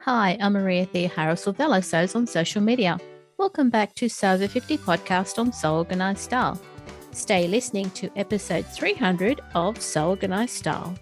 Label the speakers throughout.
Speaker 1: Hi, I'm Maria Thea Harris of Velosos on social media. Welcome back to Sober 50 podcast on So Organised Style. Stay listening to episode 300 of So Organised Style.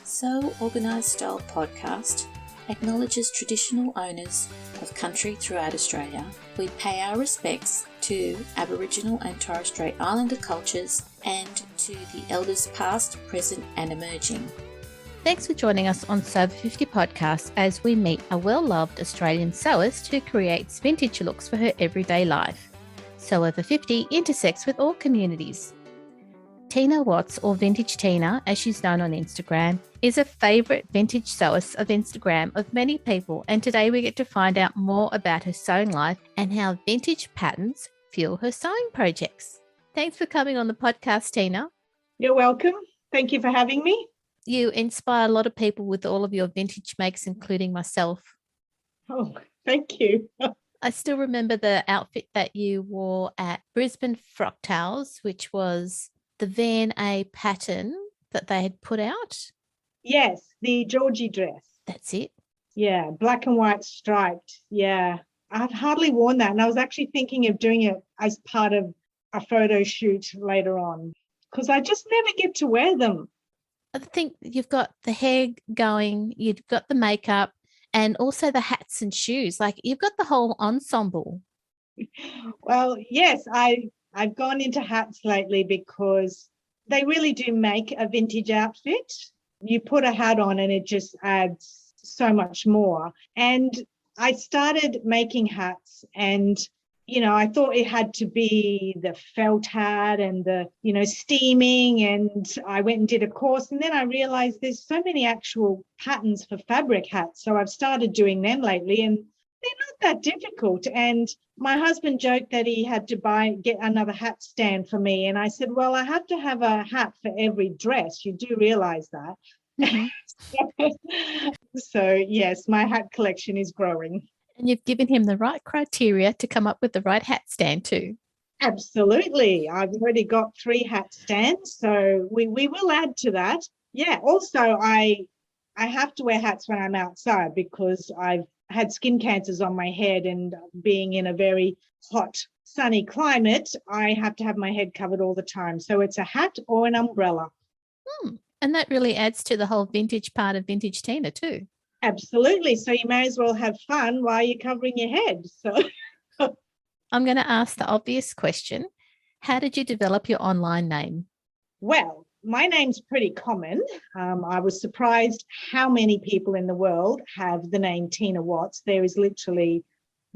Speaker 2: So Organised Style podcast acknowledges traditional owners of country throughout Australia. We pay our respects to Aboriginal and Torres Strait Islander cultures and to the elders past, present and emerging.
Speaker 1: Thanks for joining us on Sober 50 podcast as we meet a well-loved Australian sewist who creates vintage looks for her everyday life. So Over 50 intersects with all communities. Tina Watts, or Vintage Tina, as she's known on Instagram, is a favourite vintage sewist of Instagram of many people, and today we get to find out more about her sewing life and how vintage patterns fuel her sewing projects. Thanks for coming on the podcast, Tina.
Speaker 3: You're welcome. Thank you for having me.
Speaker 1: You inspire a lot of people with all of your vintage makes, including myself.
Speaker 3: Oh, thank you.
Speaker 1: I still remember the outfit that you wore at Brisbane Frocktails, which was the V&A pattern that they had put out.
Speaker 3: Yes, the Georgie dress.
Speaker 1: That's it.
Speaker 3: Yeah, black and white striped. Yeah, I've hardly worn that. And I was actually thinking of doing it as part of a photo shoot later on because I just never get to wear them.
Speaker 1: I think you've got the hair going, you've got the makeup, and also the hats and shoes. Like you've got the whole ensemble.
Speaker 3: Well, yes, I've gone into hats lately because they really do make a vintage outfit. You put a hat on and it just adds so much more. And I started making hats and I thought it had to be the felt hat and the, steaming. And I went and did a course. And then I realized there's so many actual patterns for fabric hats. So I've started doing them lately and they're not that difficult. And my husband joked that he had to get another hat stand for me. And I said, well, I have to have a hat for every dress. You do realize that.
Speaker 1: Mm-hmm.
Speaker 3: So, yes, my hat collection is growing.
Speaker 1: And you've given him the right criteria to come up with the right hat stand too.
Speaker 3: Absolutely. I've already got 3 hat stands, so we will add to that. Yeah, also I have to wear hats when I'm outside because I've had skin cancers on my head, and being in a very hot, sunny climate, I have to have my head covered all the time. So it's a hat or an umbrella.
Speaker 1: And that really adds to the whole vintage part of Vintage Tina too.
Speaker 3: Absolutely. So you may as well have fun while you're covering your head. So
Speaker 1: I'm going to ask the obvious question. How did you develop your online name?
Speaker 3: Well, my name's pretty common. I was surprised how many people in the world have the name Tina Watts. There is literally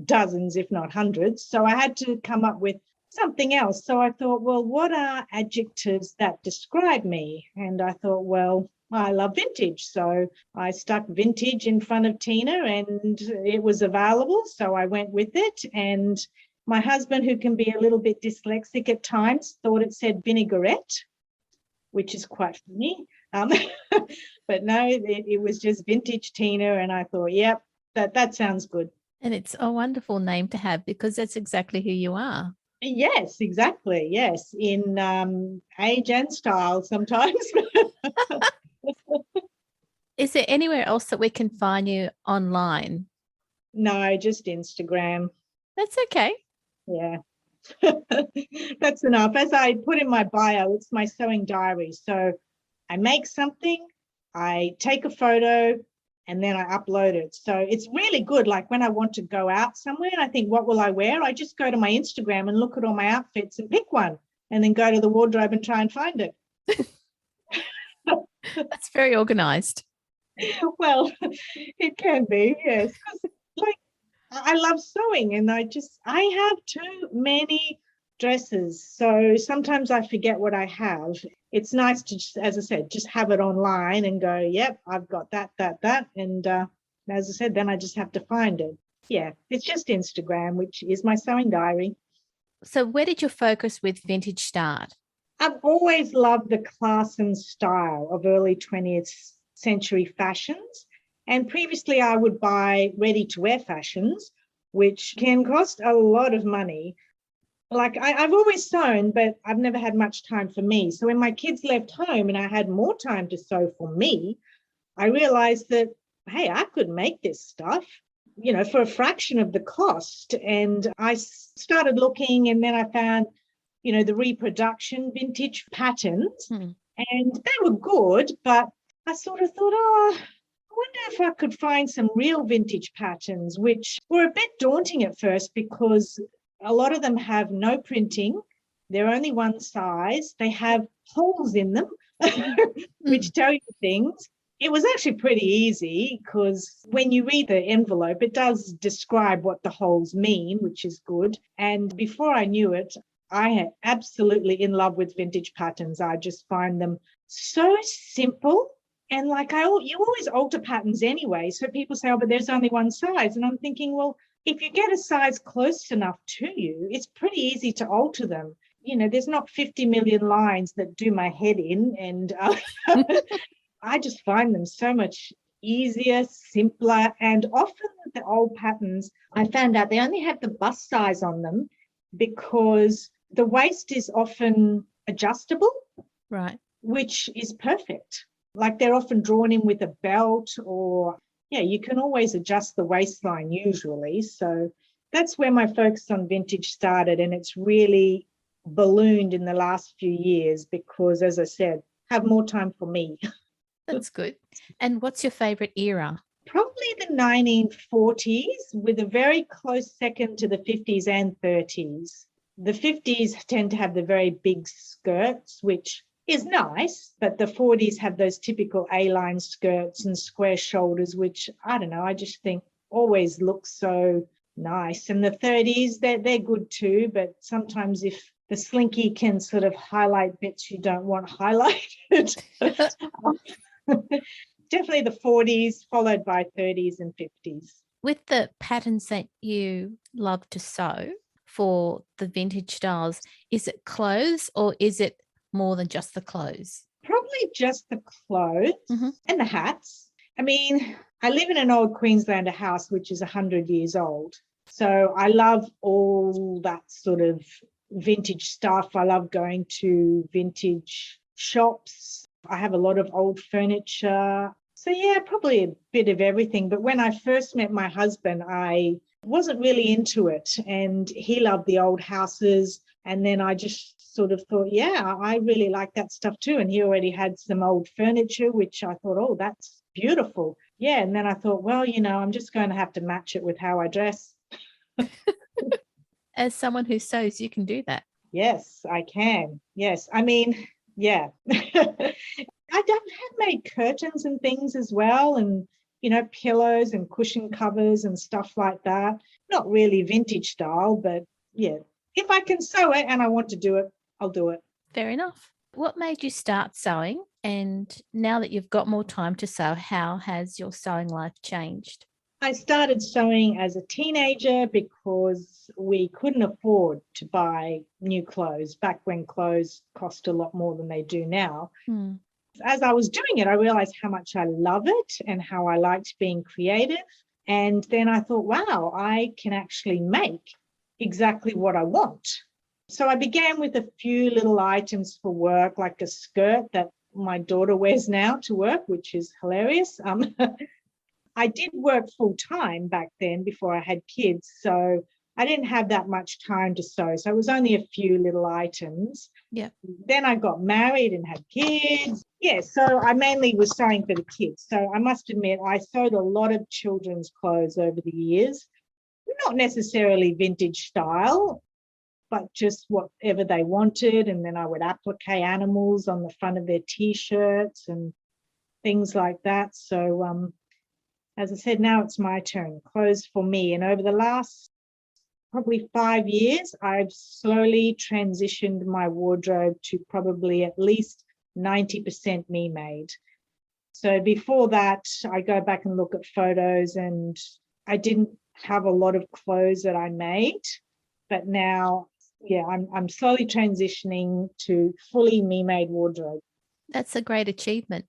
Speaker 3: dozens, if not hundreds. So I had to come up with something else. So I thought, well, what are adjectives that describe me? And I thought, well, I love vintage. So I stuck vintage in front of Tina and it was available. So I went with it. And my husband, who can be a little bit dyslexic at times, thought it said vinaigrette, which is quite funny. But no, it was just Vintage Tina. And I thought, yep, that sounds good.
Speaker 1: And it's a wonderful name to have because that's exactly who you are.
Speaker 3: Yes, exactly. Yes, in age and style sometimes.
Speaker 1: Is there anywhere else that we can find you online?
Speaker 3: No, just Instagram.
Speaker 1: That's okay.
Speaker 3: Yeah, that's enough. As I put in my bio, it's my sewing diary. So I make something, I take a photo, and then I upload it. So it's really good. Like when I want to go out somewhere and I think, what will I wear? I just go to my Instagram and look at all my outfits and pick one and then go to the wardrobe and try and find it.
Speaker 1: That's very organized.
Speaker 3: Well, it can be, yes. Like I love sewing and I have too many dresses. So sometimes I forget what I have. It's nice to just, as I said, just have it online and go, yep, I've got that. And as I said, then I just have to find it. Yeah, it's just Instagram, which is my sewing diary.
Speaker 1: So where did your focus with vintage start?
Speaker 3: I've always loved the class and style of early 20th century fashions. And previously I would buy ready-to-wear fashions, which can cost a lot of money. Like I've always sewn, but I've never had much time for me. So when my kids left home and I had more time to sew for me, I realized that hey, I could make this stuff, for a fraction of the cost. And I started looking, and then I found, the reproduction vintage patterns, and they were good, but I sort of thought, I wonder if I could find some real vintage patterns, which were a bit daunting at first because a lot of them have no printing. They're only one size. They have holes in them, which tell you things. It was actually pretty easy because when you read the envelope, it does describe what the holes mean, which is good. And before I knew it, I am absolutely in love with vintage patterns. I just find them so simple. And you always alter patterns anyway. So people say, but there's only one size. And I'm thinking, well, if you get a size close enough to you, it's pretty easy to alter them. There's not 50 million lines that do my head in. And I just find them so much easier, simpler. And often the old patterns, I found out they only have the bust size on them because the waist is often adjustable.
Speaker 1: Right.
Speaker 3: Which is perfect. Like they're often drawn in with a belt or, you can always adjust the waistline usually. So that's where my focus on vintage started. And it's really ballooned in the last few years because, as I said, have more time for me.
Speaker 1: That's good. And what's your favorite era?
Speaker 3: Probably the 1940s with a very close second to the 50s and 30s. The 50s tend to have the very big skirts, which is nice, but the 40s have those typical A-line skirts and square shoulders, which, I don't know, I just think always look so nice. And the 30s, they're good too, but sometimes if the slinky can sort of highlight bits you don't want highlighted. Definitely the 40s, followed by 30s and 50s.
Speaker 1: With the patterns that you love to sew for the vintage styles, is it clothes or is it more than just the clothes?
Speaker 3: Probably just the clothes and the hats. I mean, I live in an old Queenslander house, which is 100 years old. So I love all that sort of vintage stuff. I love going to vintage shops. I have a lot of old furniture. So probably a bit of everything. But when I first met my husband, I wasn't really into it. And he loved the old houses. And then I just sort of thought, I really like that stuff too. And he already had some old furniture, which I thought, that's beautiful. Yeah. And then I thought, well, I'm just going to have to match it with how I dress.
Speaker 1: As someone who sews, you can do that.
Speaker 3: Yes, I can. Yes. I mean, I have made curtains and things as well. And, pillows and cushion covers and stuff like that. Not really vintage style, but if I can sew it and I want to do it, I'll do it.
Speaker 1: Fair enough. What made you start sewing? And now that you've got more time to sew, how has your sewing life changed?
Speaker 3: I started sewing as a teenager because we couldn't afford to buy new clothes back when clothes cost a lot more than they do now. As I was doing it, I realized how much I love it and how I liked being creative. And then I thought, wow, I can actually make exactly what I want. So I began with a few little items for work, like a skirt that my daughter wears now to work, which is hilarious. I did work full time back then before I had kids, so I didn't have that much time to sew. So it was only a few little items.
Speaker 1: Yeah.
Speaker 3: Then I got married and had kids. Yeah, so I mainly was sewing for the kids. So I must admit, I sewed a lot of children's clothes over the years. Not necessarily vintage style, but just whatever they wanted. And then I would applique animals on the front of their T-shirts and things like that. So as I said, now it's my turn, clothes for me. And over the last probably 5 years, I've slowly transitioned my wardrobe to probably at least 90% me made. So before that, I go back and look at photos and I didn't have a lot of clothes that I made, but now, I'm slowly transitioning to fully me-made wardrobe.
Speaker 1: That's a great achievement.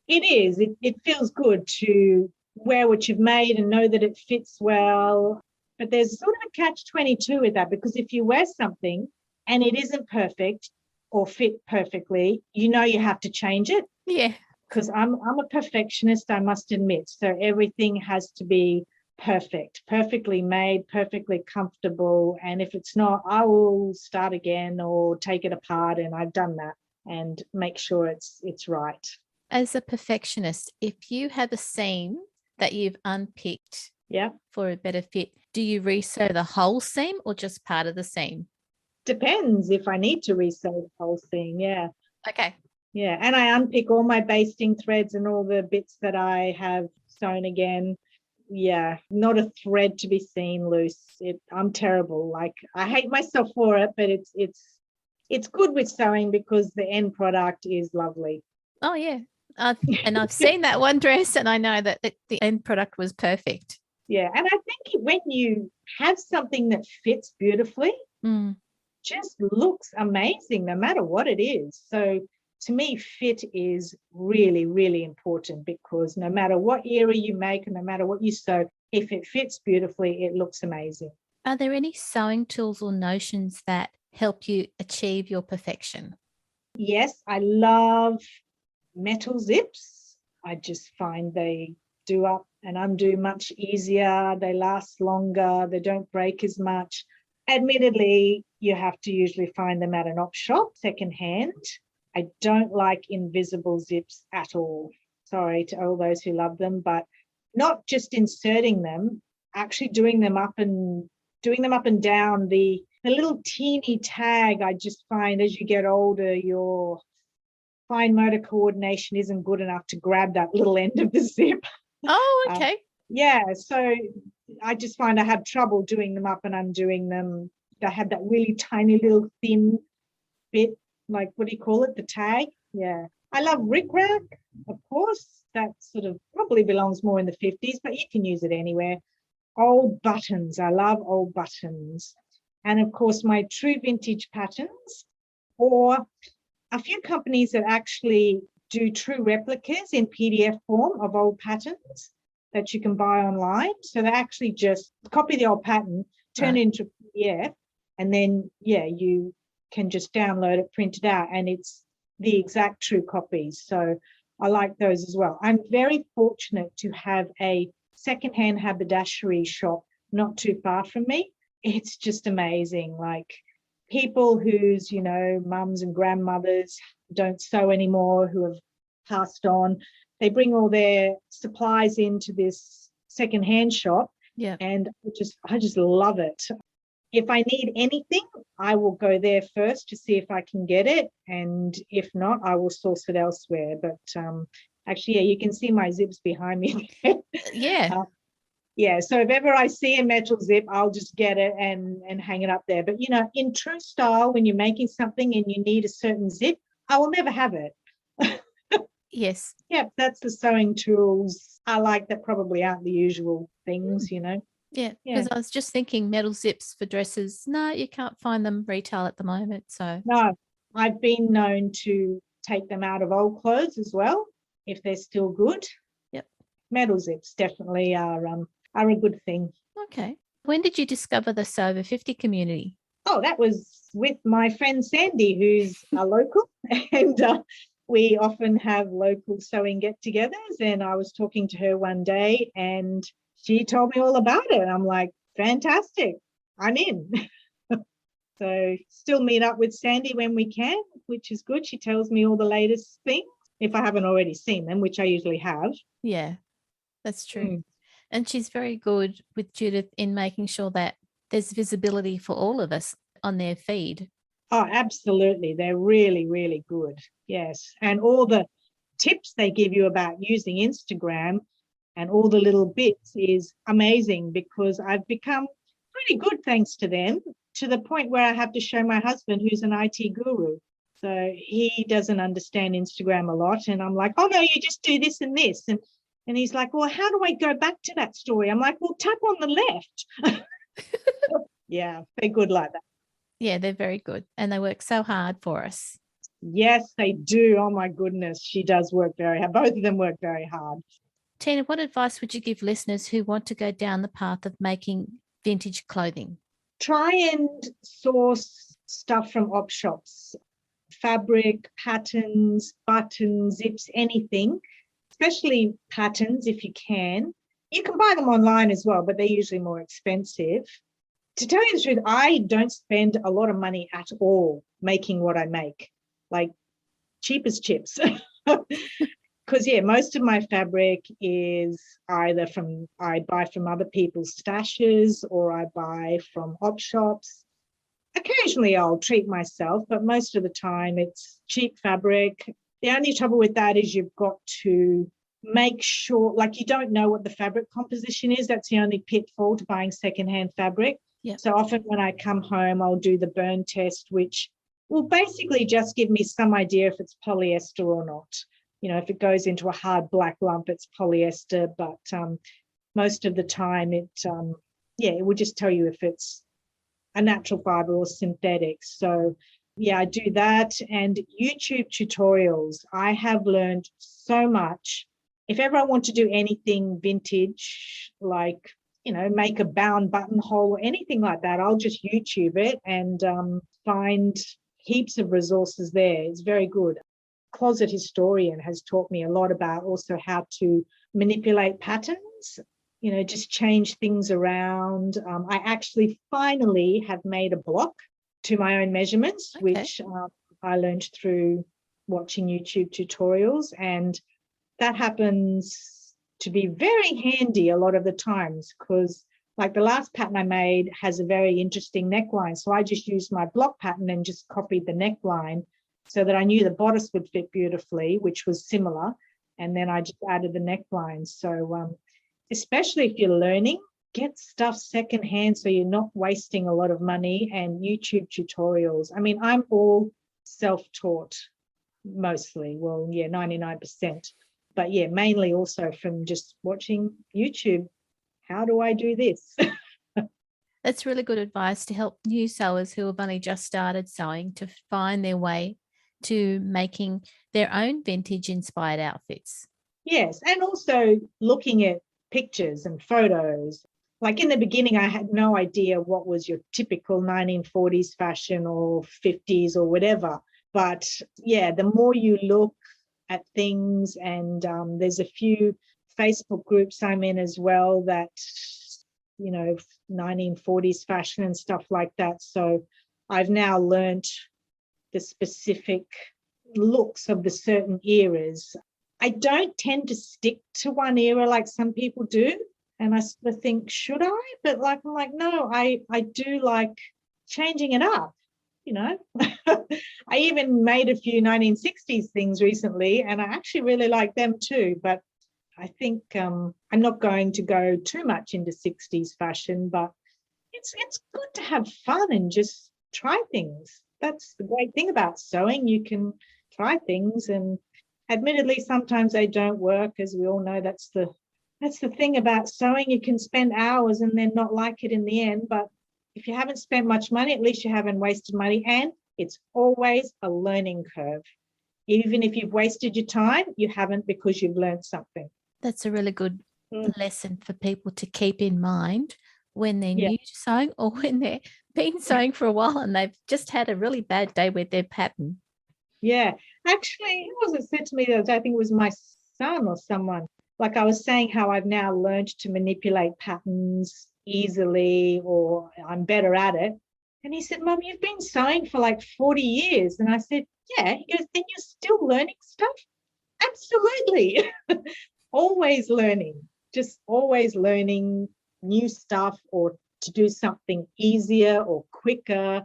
Speaker 3: It is. It feels good to wear what you've made and know that it fits well. But there's sort of a catch-22 with that, because if you wear something and it isn't perfect or fit perfectly, you have to change it.
Speaker 1: Yeah.
Speaker 3: because I'm a perfectionist, I must admit. So everything has to be perfect, perfectly made, perfectly comfortable. And if it's not, I will start again or take it apart. And I've done that and make sure it's right.
Speaker 1: As a perfectionist, if you have a seam that you've unpicked for a better fit, do you resew the whole seam or just part of the seam?
Speaker 3: Depends if I need to resew the whole seam. Yeah.
Speaker 1: Okay.
Speaker 3: Yeah. And I unpick all my basting threads and all the bits that I have sewn again. Yeah. Not a thread to be seen loose. I'm terrible. Like, I hate myself for it, but it's good with sewing because the end product is lovely.
Speaker 1: Oh, yeah. I've seen that one dress and I know that the end product was perfect.
Speaker 3: Yeah. And I think when you have something that fits beautifully, just looks amazing no matter what it is. So to me, fit is really, really important because no matter what era you make and no matter what you sew, if it fits beautifully, it looks amazing.
Speaker 1: Are there any sewing tools or notions that help you achieve your perfection?
Speaker 3: Yes, I love metal zips. I just find they do up and undo much easier. They last longer. They don't break as much. Admittedly, you have to usually find them at an op shop, secondhand. I don't like invisible zips at all. Sorry to all those who love them, but not just inserting them, actually doing them up and down. The little teeny tag, I just find as you get older, your fine motor coordination isn't good enough to grab that little end of the zip.
Speaker 1: Oh, okay.
Speaker 3: So I just find I have trouble doing them up and undoing them. They have that really tiny little thin bit, like, what do you call it? The tag. Yeah. I love rickrack, of course. That sort of probably belongs more in the 50s, but you can use it anywhere. Old buttons. I love old buttons. And of course, my true vintage patterns, or a few companies that actually do true replicas in PDF form of old patterns that you can buy online. So they actually just copy the old pattern, turn it into PDF, and then, you can just download it, print it out, and it's the exact true copies. So I like those as well. I'm very fortunate to have a secondhand haberdashery shop not too far from me. It's just amazing. Like, people whose, mums and grandmothers don't sew anymore, who have passed on, they bring all their supplies into this secondhand shop.
Speaker 1: Yeah.
Speaker 3: And I just love it. If I need anything, I will go there first to see if I can get it. And if not, I will source it elsewhere. But actually, you can see my zips behind me.
Speaker 1: Yeah.
Speaker 3: So if ever I see a metal zip, I'll just get it and hang it up there. But, in true style, when you're making something and you need a certain zip, I will never have it.
Speaker 1: Yes.
Speaker 3: Yeah, that's the sewing tools I like that probably aren't the usual things,
Speaker 1: Yeah, because I was just thinking metal zips for dresses. No, you can't find them retail at the moment. So
Speaker 3: no, I've been known to take them out of old clothes as well, if they're still good.
Speaker 1: Yep.
Speaker 3: Metal zips definitely are a good thing.
Speaker 1: Okay. When did you discover the Sew Over 50 community?
Speaker 3: Oh, that was with my friend Sandy, who's a local, and we often have local sewing get-togethers. And I was talking to her one day and she told me all about it. I'm like, fantastic, I'm in. So still meet up with Sandy when we can, which is good. She tells me all the latest things if I haven't already seen them, which I usually have.
Speaker 1: Yeah, that's true. And she's very good with Judith in making sure that there's visibility for all of us on their feed.
Speaker 3: Oh, absolutely. They're really, really good. Yes. And all the tips they give you about using Instagram and all the little bits is amazing, because I've become pretty good thanks to them, to the point where I have to show my husband, who's an IT guru. So he doesn't understand Instagram a lot. And I'm like, oh, no, you just do this and this. And he's like, well, how do I go back to that story? I'm like, well, tap on the left. Yeah, they're good like that.
Speaker 1: Yeah, they're very good. And they work so hard for us.
Speaker 3: Yes, they do. Oh, my goodness. She does work very hard. Both of them work very hard.
Speaker 1: Tina, what advice would you give listeners who want to go down the path of making vintage clothing?
Speaker 3: Try and source stuff from op shops. fabric, patterns, buttons, zips, anything, especially patterns if you can. You can buy them online as well, but they're usually more expensive. To tell you the truth, I don't spend a lot of money at all making what I make, like cheap as chips. Because, most of my fabric is either I buy from other people's stashes or I buy from op shops. Occasionally I'll treat myself, but most of the time it's cheap fabric. The only trouble with that is you've got to make sure, like, you don't know what the fabric composition is. That's the only pitfall to buying secondhand fabric.
Speaker 1: Yep.
Speaker 3: So often when I come home, I'll do the burn test, which will basically just give me some idea if it's polyester or not. If it goes into a hard black lump, it's polyester, but most of the time it will just tell you if it's a natural fiber or synthetic. So I do that. And YouTube tutorials, I have learned so much. If ever I want to do anything vintage, like, make a bound buttonhole or anything like that, I'll just YouTube it and find heaps of resources there. It's very good. Closet Historian has taught me a lot about also how to manipulate patterns, just change things around. I actually finally have made a block to my own measurements,
Speaker 1: Okay.
Speaker 3: which I learned through watching YouTube tutorials. And that happens to be very handy a lot of the times because, like, the last pattern I made has a very interesting neckline. So I just used my block pattern and just copied the neckline so that I knew the bodice would fit beautifully, which was similar. And then I just added the neckline. So especially if you're learning, get stuff secondhand so you're not wasting a lot of money, and YouTube tutorials. I mean, I'm all self-taught mostly. Well, 99%. But mainly also from just watching YouTube. How do I do this?
Speaker 1: That's really good advice to help new sewers who have only just started sewing to find their way to making their own vintage inspired outfits.
Speaker 3: Yes, and also looking at pictures and photos. Like in the beginning, I had no idea what was your typical 1940s fashion or 50s or whatever. But the more you look at things, and there's a few Facebook groups I'm in as well that, 1940s fashion and stuff like that. So I've now learnt the specific looks of the certain eras. I don't tend to stick to one era like some people do. And I sort of think, should I? But I'm like, no, I do like changing it up, I even made a few 1960s things recently, and I actually really like them too. But I think I'm not going to go too much into 60s fashion, but it's good to have fun and just try things. That's the great thing about sewing. You can try things, and admittedly, sometimes they don't work. As we all know, that's the thing about sewing. You can spend hours and then not like it in the end. But if you haven't spent much money, at least you haven't wasted money. And it's always a learning curve. Even if you've wasted your time, you haven't, because you've learned something.
Speaker 1: That's a really good lesson for people to keep in mind when they're new to sewing, or when they've been sewing for a while and they've just had a really bad day with their pattern.
Speaker 3: Yeah. Actually, who was it said to me the other day? I think it was my son or someone. Like, I was saying how I've now learned to manipulate patterns easily, or I'm better at it. And he said, Mum, you've been sewing for like 40 years. And I said, yeah. He goes, then you're still learning stuff? Absolutely. Always learning, just always learning new stuff, or to do something easier or quicker,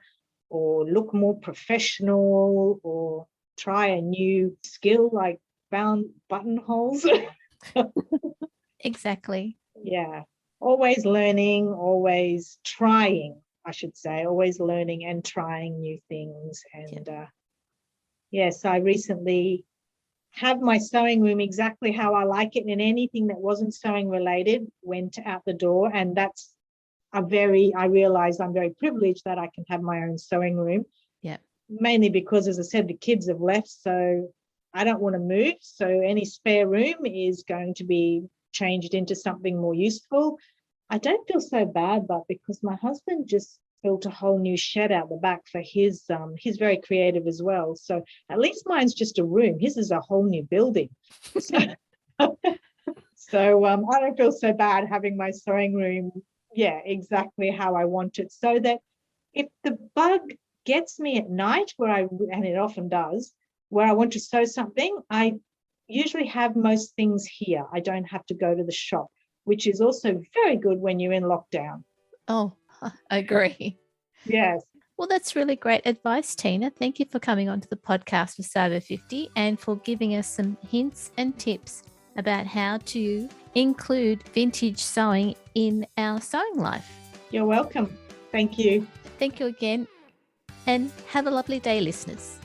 Speaker 3: or look more professional, or try a new skill like bound buttonholes.
Speaker 1: Exactly.
Speaker 3: Yeah. Always learning, always trying, I should say, always learning and trying new things. And yes, I recently have my sewing room exactly how I like it, and anything that wasn't sewing related went out the door. And that's I realize I'm very privileged that I can have my own sewing room.
Speaker 1: Yeah.
Speaker 3: Mainly because, as I said, the kids have left, so I don't want to move. So any spare room is going to be changed into something more useful. I don't feel so bad, but because my husband just built a whole new shed out the back for his. He's very creative as well. So at least mine's just a room. His is a whole new building. So, I don't feel so bad having my sewing room, exactly how I want it. So that if the bug gets me at night and it often does, where I want to sew something, I usually have most things here. I don't have to go to the shop, which is also very good when you're in lockdown.
Speaker 1: Oh, I agree.
Speaker 3: Yes.
Speaker 1: Well, that's really great advice, Tina. Thank you for coming onto the podcast for Sober 50 and for giving us some hints and tips about how to include vintage sewing in our sewing life.
Speaker 3: You're welcome. Thank you.
Speaker 1: Thank you again, and have a lovely day, listeners.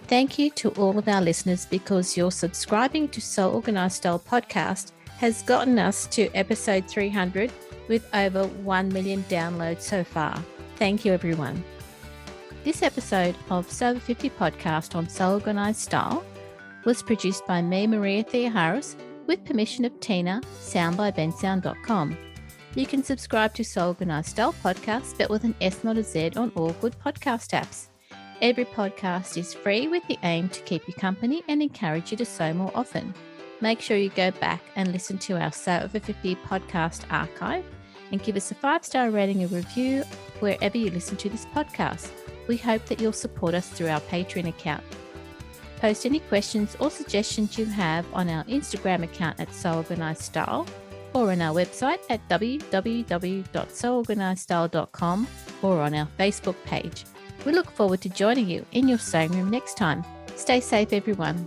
Speaker 1: Thank you to all of our listeners, because your subscribing to Sew Organised Style podcast has gotten us to episode 300 with over 1 million downloads so far. Thank you, everyone. This episode of Sober 50 podcast on Sew Organised Style was produced by me, Maria Theoharis, with permission of Tina, sound by bensound.com. You can subscribe to Sew Organised Style podcast, spelled with an S, not a Z, on all good podcast apps. Every podcast is free with the aim to keep you company and encourage you to sew more often. Make sure you go back and listen to our Sew Over 50 podcast archive and give us a 5-star rating and review wherever you listen to this podcast. We hope that you'll support us through our Patreon account. Post any questions or suggestions you have on our Instagram account at Sew Organised Style, or on our website at www.seworganisedstyle.com, or on our Facebook page. We look forward to joining you in your sewing room next time. Stay safe, everyone.